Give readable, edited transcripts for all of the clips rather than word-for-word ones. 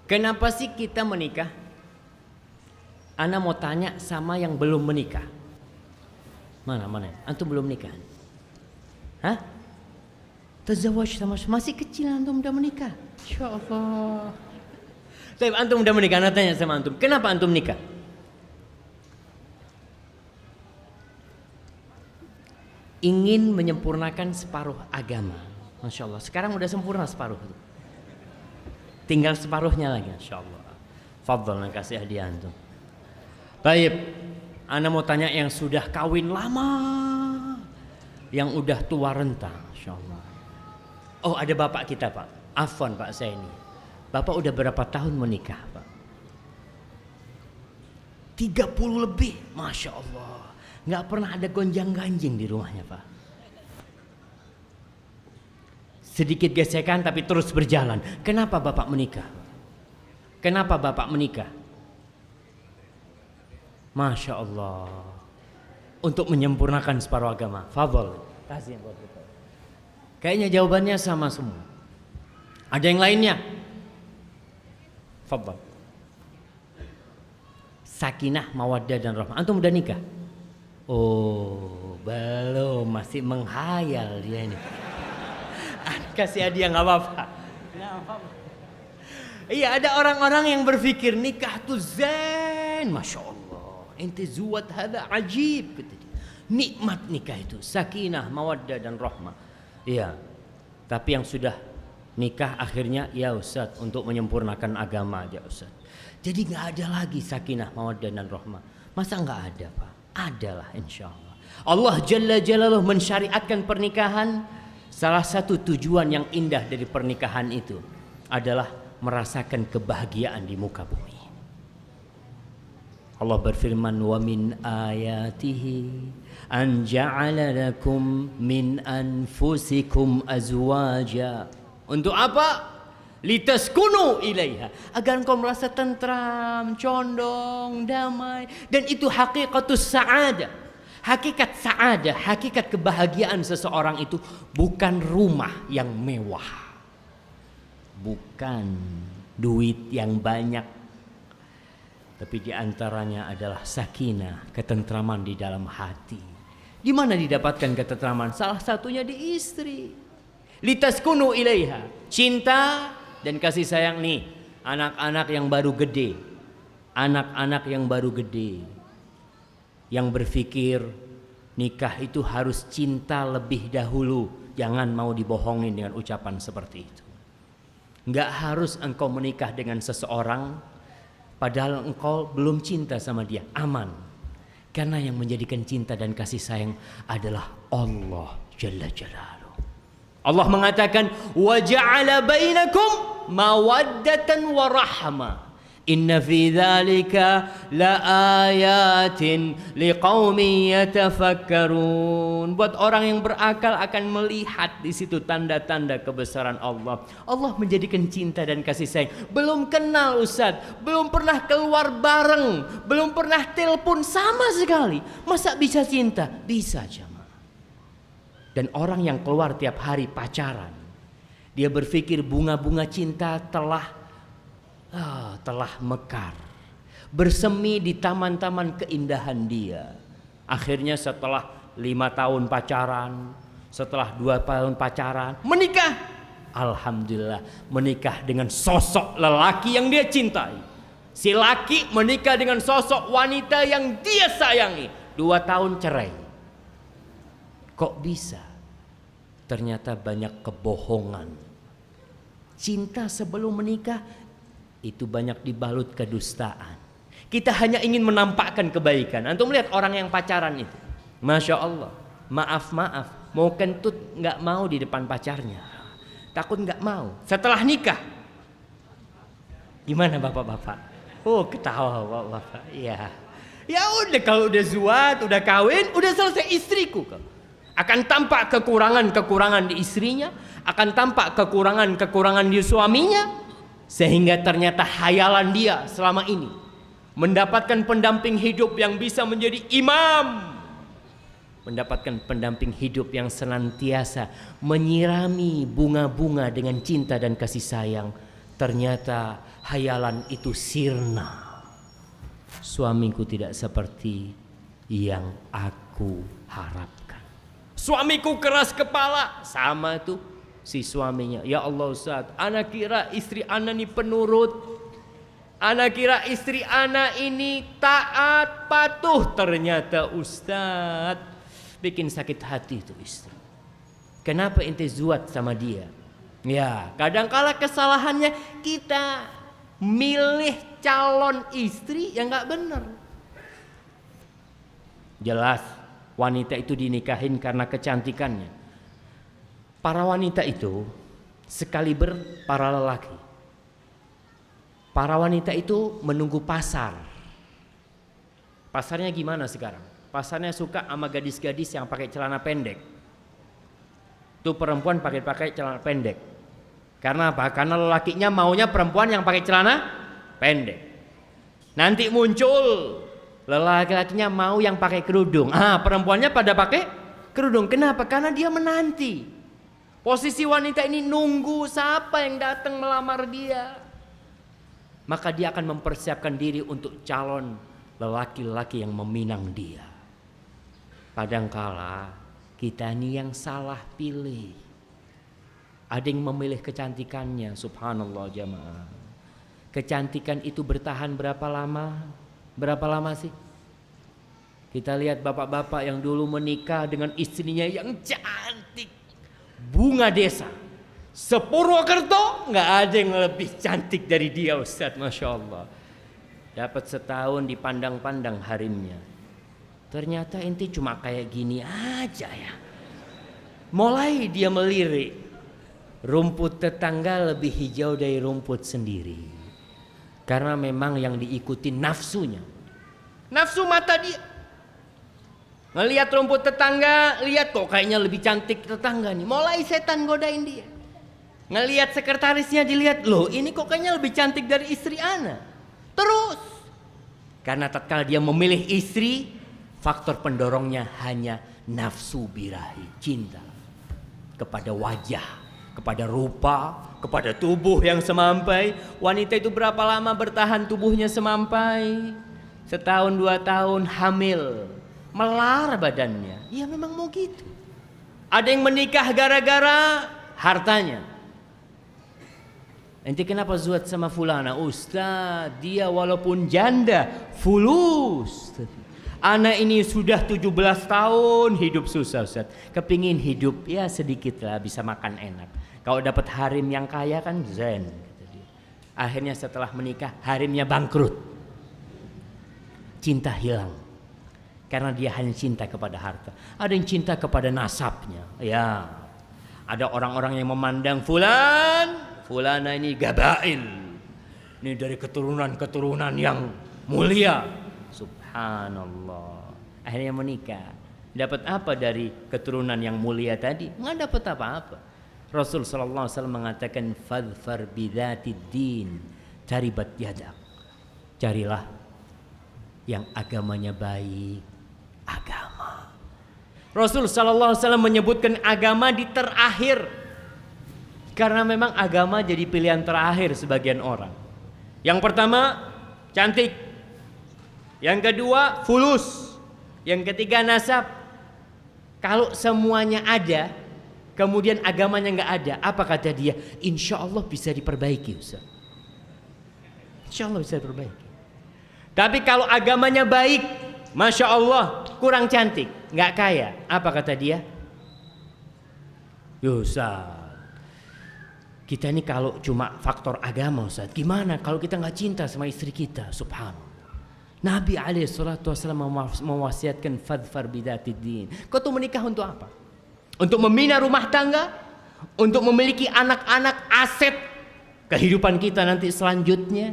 Kenapa sih kita menikah? Ana mau tanya sama yang belum menikah. Mana? Antum belum nikah? Hah? Tazawwaj sama masih kecil antum udah menikah. Insyaallah. Tapi antum udah menikah, ana tanya sama antum, kenapa antum nikah? Ingin menyempurnakan separuh agama. Masya Allah. Sekarang udah sempurna separuh. Tinggal separuhnya lagi, Insya Allah. Fadhal, kasih hadiah antum. Baik, ana mau tanya yang sudah kawin lama, yang udah tua renta, Insya Allah. Oh, ada bapak kita, Pak. Afwan, Pak, saya ini. Bapak udah berapa tahun menikah, Pak? 30 lebih, Masya Allah. Nggak pernah ada gonjang-ganjing di rumahnya, Pak. Sedikit gesekan tapi terus berjalan. Kenapa Bapak menikah? Kenapa Bapak menikah? Masya Allah. Untuk menyempurnakan separuh agama. Fadhol. Kasih buat kita. Kayaknya jawabannya sama semua. Ada yang lainnya? Fadhol. Sakinah, mawaddah dan rahmah. Antum udah nikah? Oh, belum, masih menghayal dia ini. Kasih hadiah nggak apa-apa. Iya, ada orang-orang yang berpikir nikah tuh zen, masya Allah. Ente zuwat hada ajib. Nikmat nikah itu, sakinah, mawaddah dan rahmah. Iya, tapi yang sudah nikah akhirnya ya Ustaz untuk menyempurnakan agama aja Ustaz. Jadi nggak ada lagi sakinah, mawaddah dan rahmah. Masa nggak ada, Pak? Adalah insya Allah. Allah Jalla Jalaluh mensyariatkan pernikahan. Salah satu tujuan yang indah dari pernikahan itu adalah merasakan kebahagiaan di muka bumi. Allah berfirman, wa min ayatihi an ja'ala lakum min anfusikum azwaja. Untuk apa? Litaskunu ilaiha, agar engkau merasa tentram, condong, damai. Dan itu hakikatus sa'adah. Hakikat sa'adah, hakikat kebahagiaan seseorang itu bukan rumah yang mewah, bukan duit yang banyak, tapi diantaranya adalah sakinah, ketentraman di dalam hati. Di mana didapatkan ketentraman? Salah satunya di istri. Litaskunu ilaiha, cinta dan kasih sayang nih. Anak-anak yang baru gede, anak-anak yang baru gede, yang berpikir nikah itu harus cinta lebih dahulu. Jangan mau dibohongin dengan ucapan seperti itu. Enggak harus engkau menikah dengan seseorang padahal engkau belum cinta sama dia. Aman. Karena yang menjadikan cinta dan kasih sayang adalah Allah Jalla Jalaluh. Allah mengatakan, wa ja'ala bainakum mawaddatan wa rahmah. Inna fi dzalika laayatin liqaumin yatafakkarun. Buat orang yang berakal akan melihat di situ tanda-tanda kebesaran Allah. Allah menjadikan cinta dan kasih sayang. Belum kenal Ustaz, belum pernah keluar bareng, belum pernah telepon sama sekali. Masa bisa cinta? Bisa jemaah. Dan orang yang keluar tiap hari pacaran, dia berpikir bunga-bunga cinta telah mekar, bersemi di taman-taman keindahan dia. Akhirnya setelah 5 tahun pacaran, setelah 2 tahun pacaran, menikah. Alhamdulillah, menikah dengan sosok lelaki yang dia cintai. Si laki menikah dengan sosok wanita yang dia sayangi. 2 tahun cerai. Kok bisa? Ternyata banyak kebohongan. Cinta sebelum menikah itu banyak dibalut kedustaan. Kita hanya ingin menampakkan kebaikan. Antum melihat orang yang pacaran itu, Masya Allah, maaf, mau kentut nggak mau di depan pacarnya, takut nggak mau. Setelah nikah, gimana bapak-bapak? Oh, ketawa bapak-bapak. Iya, ya udah, kalau udah zuat, udah kawin, udah selesai istriku. Akan tampak kekurangan-kekurangan di istrinya, akan tampak kekurangan-kekurangan di suaminya. Sehingga ternyata hayalan dia selama ini mendapatkan pendamping hidup yang bisa menjadi imam, mendapatkan pendamping hidup yang senantiasa menyirami bunga-bunga dengan cinta dan kasih sayang. Ternyata hayalan itu sirna. Suamiku tidak seperti yang aku harapkan. Suamiku keras kepala. Sama tuh si suaminya. Ya Allah Ustaz, ana kira istri ana ini penurut. Ana kira istri ana ini taat, patuh. Ternyata Ustaz bikin sakit hati itu istri. Kenapa ente zuat sama dia? Ya, kadangkala kesalahannya kita milih calon istri yang gak benar. Jelas wanita itu dinikahin karena kecantikannya. Para wanita itu sekaliber para lelaki. Para wanita itu menunggu pasar. Pasarnya gimana sekarang? Pasarnya suka sama gadis-gadis yang pakai celana pendek. Tuh perempuan pakai celana pendek. Karena apa? Karena lelakinya maunya perempuan yang pakai celana pendek. Nanti muncul lelaki-lakinya mau yang pakai kerudung. Perempuannya pada pakai kerudung. Kenapa? Karena dia menanti. Posisi wanita ini nunggu siapa yang datang melamar dia. Maka dia akan mempersiapkan diri untuk calon lelaki-lelaki yang meminang dia. Kadangkala kita ini yang salah pilih. Ada yang memilih kecantikannya, subhanallah jamaah. Kecantikan itu bertahan berapa lama? Berapa lama sih? Kita lihat bapak-bapak yang dulu menikah dengan istrinya yang cantik. Bunga desa. Sepurwokerto nggak ada yang lebih cantik dari dia Ustaz, Masya Allah. Dapat setahun dipandang-pandang harimnya. Ternyata ente cuma kayak gini aja ya. Mulai dia melirik. Rumput tetangga lebih hijau dari rumput sendiri. Karena memang yang diikuti nafsunya. Nafsu mata dia. Ngelihat rumput tetangga, lihat kok kayaknya lebih cantik tetangga nih. Mulai setan godain dia. Ngelihat sekretarisnya dilihat, loh ini kok kayaknya lebih cantik dari istri ana. Terus. Karena tatkala dia memilih istri, faktor pendorongnya hanya nafsu birahi, cinta kepada wajah, kepada rupa, kepada tubuh yang semampai. Wanita itu berapa lama bertahan tubuhnya semampai? Setahun 2 tahun hamil, melar badannya. Ya memang mau gitu. Ada yang menikah gara-gara hartanya. Ente kenapa zuat sama fulana? Ustaz, dia walaupun janda fulus. Anak ini sudah 17 tahun hidup susah Ustaz. Kepingin hidup ya sedikit lah, bisa makan enak. Kalau dapat harim yang kaya kan zen. Akhirnya setelah menikah harimnya bangkrut. Cinta hilang. Karena dia hanya cinta kepada harta. Ada yang cinta kepada nasabnya. Ya. Ada orang-orang yang memandang fulana ini gabail. Ini dari keturunan-keturunan yang mulia. Subhanallah. Akhirnya menikah. Dapat apa dari keturunan yang mulia tadi? Nggak dapat apa-apa. Rasul sallallahu alaihi wasallam mengatakan fadfar bidzatid din taribat yadak. Carilah yang agamanya baik, agama. Rasul sallallahu alaihi wasallam menyebutkan agama di terakhir. Karena memang agama jadi pilihan terakhir sebagian orang. Yang pertama, cantik. Yang kedua, fulus. Yang ketiga, nasab. Kalau semuanya ada, kemudian agamanya nggak ada, apa kata dia? Insya Allah bisa diperbaiki Ustaz. Insya Allah bisa diperbaiki. Tapi kalau agamanya baik, Masya Allah, kurang cantik, nggak kaya, apa kata dia? Ustaz, kita ini kalau cuma faktor agama Ustaz, gimana kalau kita nggak cinta sama istri kita? Subhanallah. Nabi SAW mewasiatkan fadfar bidzatid din. Kau tuh menikah untuk apa? Untuk membina rumah tangga, untuk memiliki anak-anak, aset kehidupan kita nanti selanjutnya.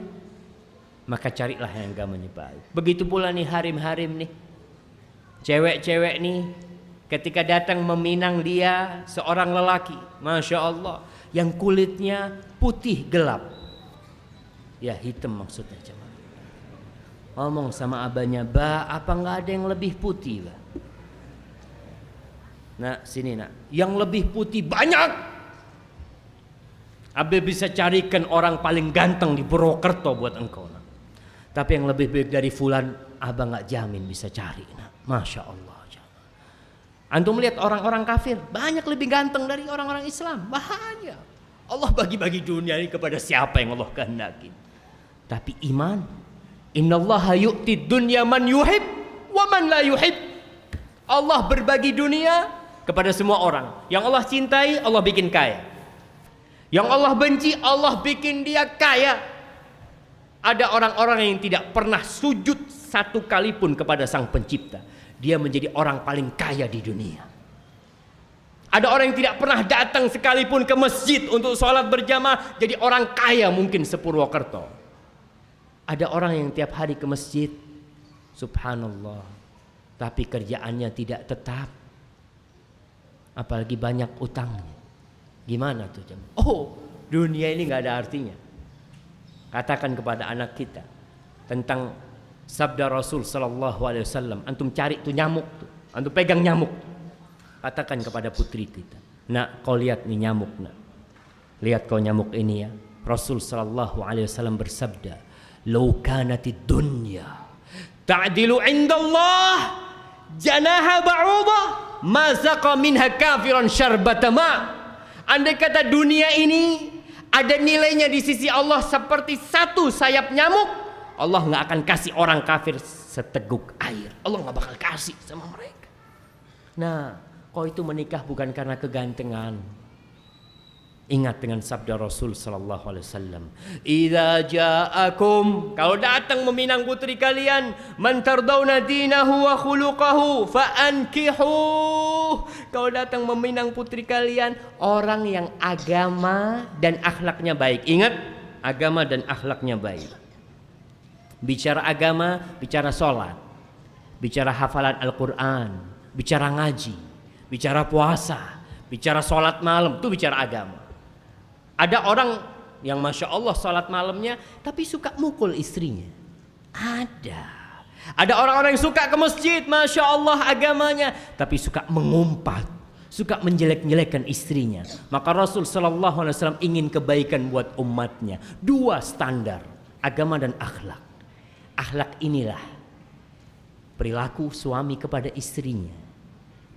Maka carilah yang agamanya baik. Begitu pula nih harim-harim nih. Cewek-cewek nih ketika datang meminang dia seorang lelaki, Masya Allah, yang kulitnya putih gelap. Ya hitam maksudnya cuman. Ngomong sama abahnya, "Ba, apa nggak ada yang lebih putih, Ba?" Nah, sini nak, yang lebih putih banyak. Abah bisa carikan orang paling ganteng di Purwokerto buat engkau. Nah. Tapi yang lebih baik dari fulan, abah nggak jamin bisa cari. Nah. Masya Allah. Antum melihat orang-orang kafir banyak lebih ganteng dari orang-orang Islam. Bahaya. Allah bagi-bagi dunia ini kepada siapa yang Allah kehendaki. Tapi iman, innallaha yu'ti dunya man yuhib wa man la yuhib. Allah berbagi dunia kepada semua orang. Yang Allah cintai, Allah bikin kaya. Yang Allah benci, Allah bikin dia kaya. Ada orang-orang yang tidak pernah sujud satu kali pun kepada Sang Pencipta. Dia menjadi orang paling kaya di dunia. Ada orang yang tidak pernah datang sekalipun ke masjid untuk sholat berjamaah, jadi orang kaya mungkin se-Purwokerto. Ada orang yang tiap hari ke masjid, subhanallah, tapi kerjaannya tidak tetap, apalagi banyak utangnya. Gimana tuh jemaah? Oh, dunia ini nggak ada artinya. Katakan kepada anak kita tentang sabda Rasul sallallahu alaihi wasallam. Antum cari tuh nyamuk tuh, antum pegang nyamuk. Katakan kepada putri kita, nak, kau lihat nih nyamuk, nak. Lihat kau nyamuk ini ya. Rasul sallallahu alaihi wasallam bersabda, "Lau kanatid dunya ta'dilu 'indallah janaha ba'udah, ma saqa minha kafiran syarbata ma." Andai kata dunia ini ada nilainya di sisi Allah seperti satu sayap nyamuk, Allah nggak akan kasih orang kafir seteguk air. Allah nggak bakal kasih sama mereka. Nah, kau itu menikah bukan karena kegantengan. Ingat dengan sabda Rasul sallallahu alaihi wasallam, "Idza ja'akum," kalau datang meminang putri kalian, "man tardawna dinahu wa khuluquhu fa'ankihu." Kalau datang meminang putri kalian orang yang agama dan akhlaknya baik. Ingat, agama dan akhlaknya baik. Bicara agama, bicara sholat, bicara hafalan Al-Quran, bicara ngaji, bicara puasa, bicara sholat malam, itu bicara agama. Ada orang yang Masya Allah sholat malamnya tapi suka mukul istrinya. Ada orang-orang yang suka ke masjid, Masya Allah agamanya, tapi suka mengumpat, suka menjelek-jelekkan istrinya. Maka Rasul sallallahu alaihi wasallam ingin kebaikan buat umatnya. Dua standar, agama dan akhlak. Akhlak inilah perilaku suami kepada istrinya,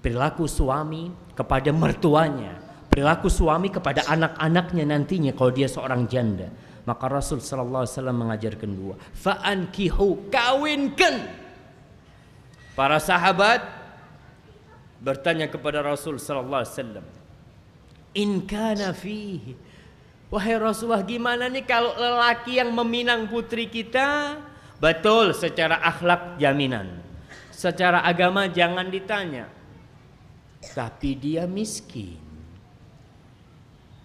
perilaku suami kepada mertuanya, perilaku suami kepada anak-anaknya nantinya kalau dia seorang janda. Maka Rasul sallallahu alaihi wasallam mengajarkan dua, fa'ankihu, kawinkan. Para sahabat bertanya kepada Rasul sallallahu alaihi wasallam, in kana fihi, wahai Rasulullah, gimana nih kalau lelaki yang meminang putri kita? Betul, secara akhlak jaminan, secara agama jangan ditanya, tapi dia miskin,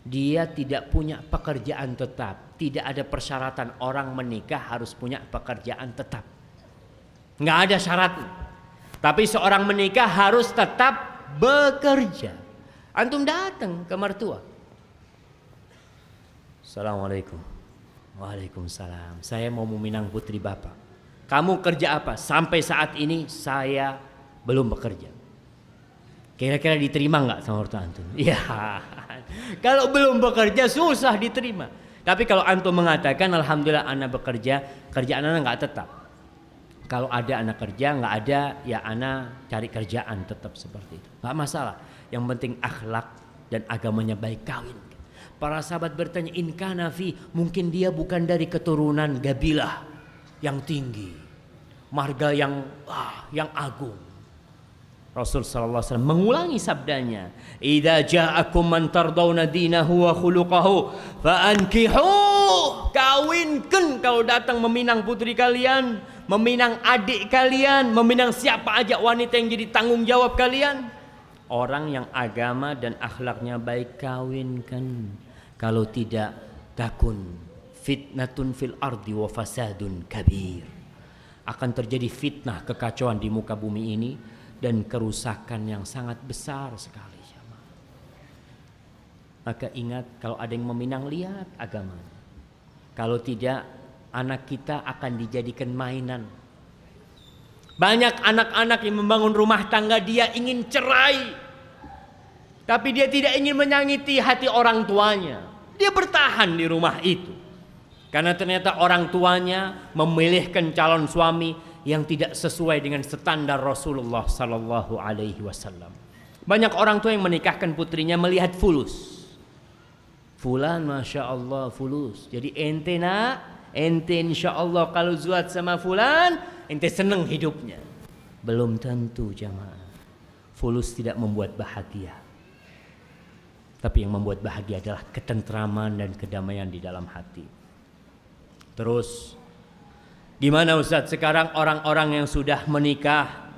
dia tidak punya pekerjaan tetap. Tidak ada persyaratan orang menikah harus punya pekerjaan tetap, nggak ada syaratnya. Tapi seorang menikah harus tetap bekerja. Antum datang ke mertua, Assalamualaikum. Waalaikumsalam. Saya mau meminang putri bapak. Kamu kerja apa? Sampai saat ini saya belum bekerja. Kira-kira diterima nggak sama mertua antum? Ya, kalau belum bekerja susah diterima. Tapi kalau antum mengatakan alhamdulillah anak bekerja, kerjaan anak nggak tetap. Kalau ada anak kerja, nggak ada ya anak cari kerjaan tetap seperti itu. Nggak masalah. Yang penting akhlak dan agamanya baik, kawin. Para sahabat bertanya, in kana fi, mungkin dia bukan dari keturunan Gabilah yang tinggi, marga yang agung. Rasul sallallahu alaihi wasallam mengulangi sabdanya, idza ja'akum man tardawna dinahu wa khuluquhu fa'ankihu, kawinkan kalau datang meminang putri kalian, meminang adik kalian, meminang siapa aja wanita yang jadi tanggung jawab kalian, orang yang agama dan akhlaknya baik, kawinkan. Kalau tidak, takun fitnatun fil ardi wa fasadun kabir. Akan terjadi fitnah, kekacauan di muka bumi ini dan kerusakan yang sangat besar sekali. Maka ingat, kalau ada yang meminang, lihat agamanya. Kalau tidak, anak kita akan dijadikan mainan. Banyak anak-anak yang membangun rumah tangga, dia ingin cerai, tapi dia tidak ingin menyakiti hati orang tuanya. Dia bertahan di rumah itu. Karena ternyata orang tuanya memilihkan calon suami yang tidak sesuai dengan standar Rasulullah sallallahu alaihi wasallam. Banyak orang tua yang menikahkan putrinya melihat fulus. Fulan Masya Allah fulus. Jadi ente nak, ente insya Allah kalau zuat sama fulan, ente senang hidupnya. Belum tentu jamaah. Fulus tidak membuat bahagia. Tapi yang membuat bahagia adalah ketentraman dan kedamaian di dalam hati. Terus gimana Ustadz sekarang orang-orang yang sudah menikah,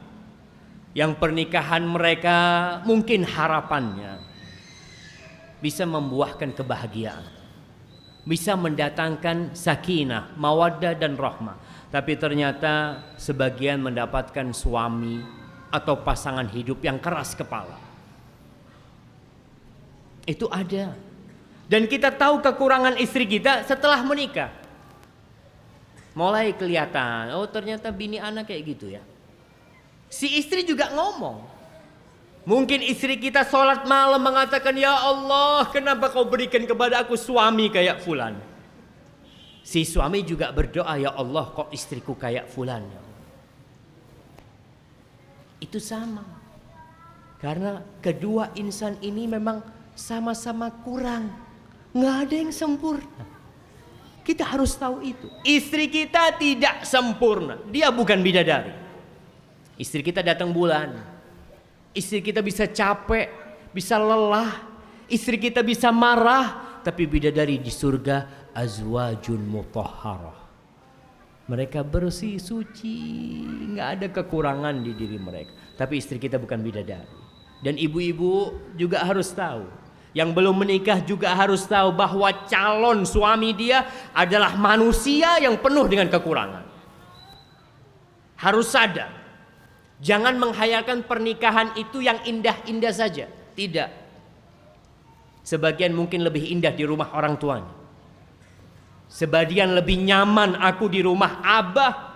yang pernikahan mereka mungkin harapannya bisa membuahkan kebahagiaan, bisa mendatangkan sakinah, mawaddah dan rahmah, tapi ternyata sebagian mendapatkan suami atau pasangan hidup yang keras kepala. Itu ada. Dan kita tahu kekurangan istri kita setelah menikah. Mulai kelihatan, oh ternyata bini anak kayak gitu ya. Si istri juga ngomong. Mungkin istri kita sholat malam mengatakan, ya Allah kenapa kau berikan kepada aku suami kayak fulan. Si suami juga berdoa, ya Allah kok istriku kayak fulan. Itu sama. Karena kedua insan ini memang sama-sama kurang. Nggak ada yang sempurna. Kita harus tahu itu. Istri kita tidak sempurna. Dia bukan bidadari. Istri kita datang bulan. Istri kita bisa capek, bisa lelah. Istri kita bisa marah. Tapi bidadari di surga azwajun mutahharah. Mereka bersih, suci, nggak ada kekurangan di diri mereka. Tapi istri kita bukan bidadari. Dan ibu-ibu juga harus tahu. Yang belum menikah juga harus tahu bahwa calon suami dia adalah manusia yang penuh dengan kekurangan. Harus sadar. Jangan menghayalkan pernikahan itu yang indah-indah saja. Tidak. Sebagian mungkin lebih indah di rumah orang tuanya. Sebagian lebih nyaman aku di rumah abah.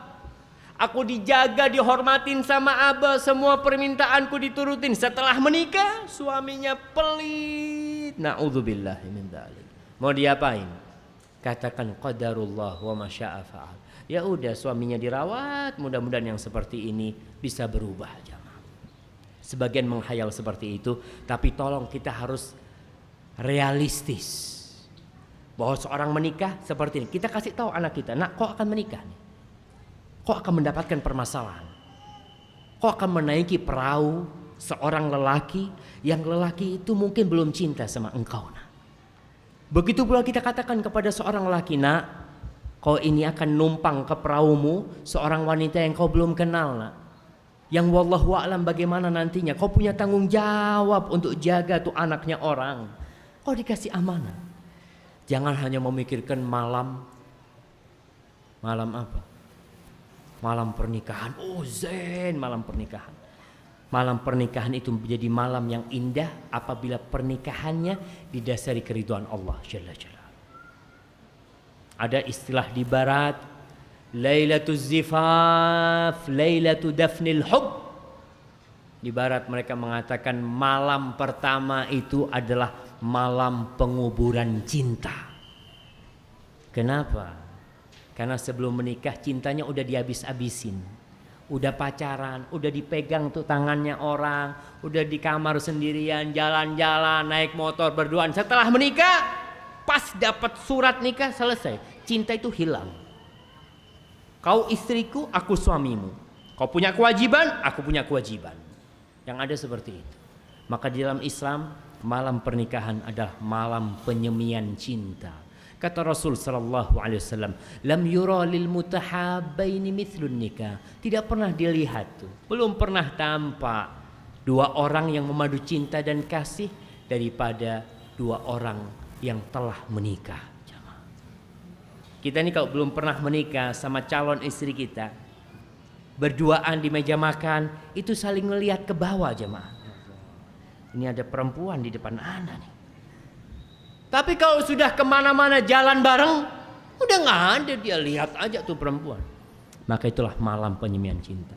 Aku dijaga, dihormatin sama abah, semua permintaanku diturutin. Setelah menikah, suaminya pelit. Na'udzubillahi min dzalik. Mau diapain? Katakan qadarullah wa ma syaa fa'al. Ya udah, suaminya dirawat, mudah-mudahan yang seperti ini bisa berubah jamaah. Sebagian menghayal seperti itu, tapi tolong kita harus realistis. Bahwa seorang menikah seperti ini. Kita kasih tahu anak kita, nak kok akan menikah nih? Kok akan mendapatkan permasalahan? Kok akan menaiki perahu seorang lelaki yang lelaki itu mungkin belum cinta sama engkau. Nah. Begitu pula kita katakan kepada seorang lelaki, nak, kau ini akan numpang ke perahumu seorang wanita yang kau belum kenal, nak. Yang wallahu a'lam bagaimana nantinya. Kau punya tanggung jawab untuk jaga tuh anaknya orang. Kau dikasih amanah. Jangan hanya memikirkan malam apa? Malam pernikahan. Oh zen malam pernikahan. Malam pernikahan itu menjadi malam yang indah apabila pernikahannya didasari keridhaan Allah Jalla Jalla. Ada istilah di barat, Lailatul Zifaf, Lailatul Dafnil Hub. Di barat mereka mengatakan malam pertama itu adalah malam penguburan cinta. Kenapa? Karena sebelum menikah cintanya udah dihabis-habisin. Udah pacaran, udah dipegang tuh tangannya orang, udah di kamar sendirian, jalan-jalan, naik motor, berduaan. Setelah menikah, pas dapat surat nikah selesai. Cinta itu hilang. Kau istriku, aku suamimu. Kau punya kewajiban, aku punya kewajiban. Yang ada seperti itu. Maka di dalam Islam, malam pernikahan adalah malam penyemian cinta. Kata Rasul sallallahu alaihi wasallam, lam yura lil mutahabbaini mithlun nikah. Tidak pernah dilihat tuh, belum pernah tampak dua orang yang memadu cinta dan kasih daripada dua orang yang telah menikah. Kita ini kalau belum pernah menikah sama calon istri kita, berduaan di meja makan, itu saling melihat ke bawah jemaah. Ini ada perempuan di depan anak nih. Tapi kalau sudah kemana-mana jalan bareng, udah nggak ada, dia lihat aja tuh perempuan. Maka itulah malam penyemian cinta.